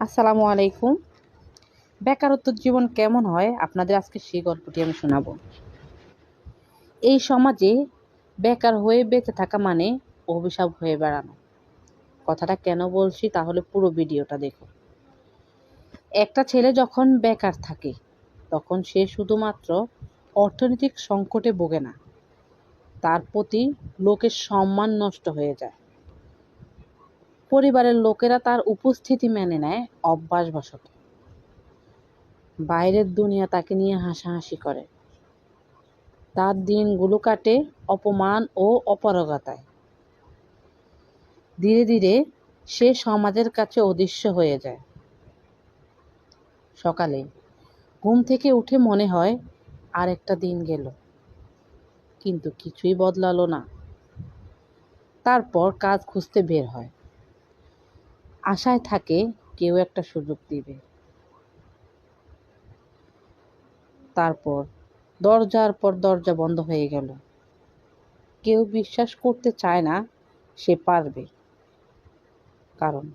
আসসালামু আলাইকুম। বেকারত্ব জীবন কেমন হয় আপনাদের আজকে সেই গল্পটি আমি শোনাবো। এই সমাজে বেকার হয়ে বেঁচে থাকা মানে অভিশাপ হয়ে বেড়ানো। কথাটা কেন বলছি তাহলে পুরো ভিডিওটা দেখুন। একটা ছেলে যখন বেকার থাকে তখন সে শুধুমাত্র অর্থনৈতিক সংকটে ভোগে না, তার প্রতি লোকের সম্মান নষ্ট হয়ে যায়। পরিবারের লোকেরা তার উপস্থিতি মেনে নেয় অভ্যাসবশত। বাইরের দুনিয়া তাকে নিয়ে হাসাহাসি করে। তার দিনগুলো কাটে অপমান ও অপারগতায়। ধীরে ধীরে সে সমাজের কাছে অদৃশ্য হয়ে যায়। সকালে ঘুম থেকে উঠে মনে হয় আর একটা দিন গেল, কিন্তু কিছুই বদলালো না। তারপর কাজ খুঁজতে বের হয়, আশায় থাকে কেউ একটা সুযোগ দিবে। তারপর দরজার পর দরজা বন্ধ হয়ে গেল। কেউ বিশ্বাস করতে চায় না সে পারবে, কারণ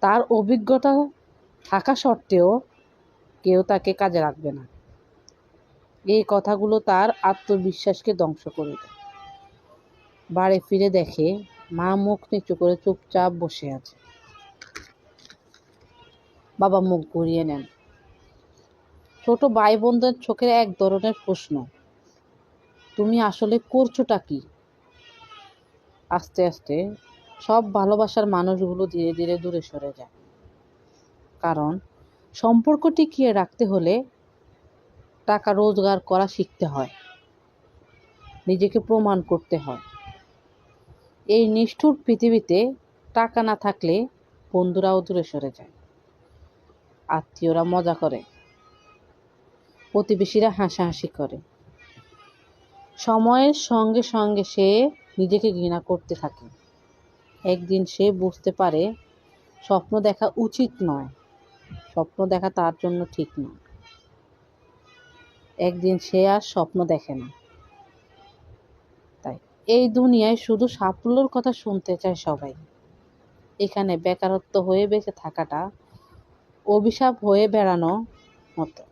তার অভিজ্ঞতা থাকা সত্ত্বেও কেউ তাকে কাজে রাখবে না। এই কথাগুলো তার আত্মবিশ্বাসকে ধ্বংস করে দেয়। বাড়ি ফিরে দেখে মা মুখ নিচু করে চুপচাপ বসে আছে। বাবা মুখ ঘুরিয়ে নেন। ছোট ভাই বোনদের চোখে এক ধরনের প্রশ্ন, তুমি আসলে করছোটা কি? আস্তে আস্তে সব ভালোবাসার মানুষগুলো ধীরে ধীরে দূরে সরে যায়। কারণ সম্পর্ক টিকিয়ে রাখতে হলে টাকা রোজগার করা শিখতে হয়, নিজেকে প্রমাণ করতে হয়। এই নিষ্ঠুর পৃথিবীতে টাকা না থাকলে বন্ধুরাও দূরে সরে যায়, আত্মীয়রা মজা করে, প্রতিবেশীরা হাসাহাসি করে। সময়ের সঙ্গে সঙ্গে সে নিজেকে ঘৃণা করতে থাকে। একদিন সে বুঝতে পারে স্বপ্ন দেখা উচিত নয়, স্বপ্ন দেখা তার জন্য ঠিক নয়। একদিন সে আর স্বপ্ন দেখে না। তাই এই দুনিয়ায় শুধু সাফল্যের কথা শুনতে চায় সবাই। এখানে বেকারত্ব হয়ে বেঁচে থাকাটা অভিশাপ হয়ে বেড়ানো মতো।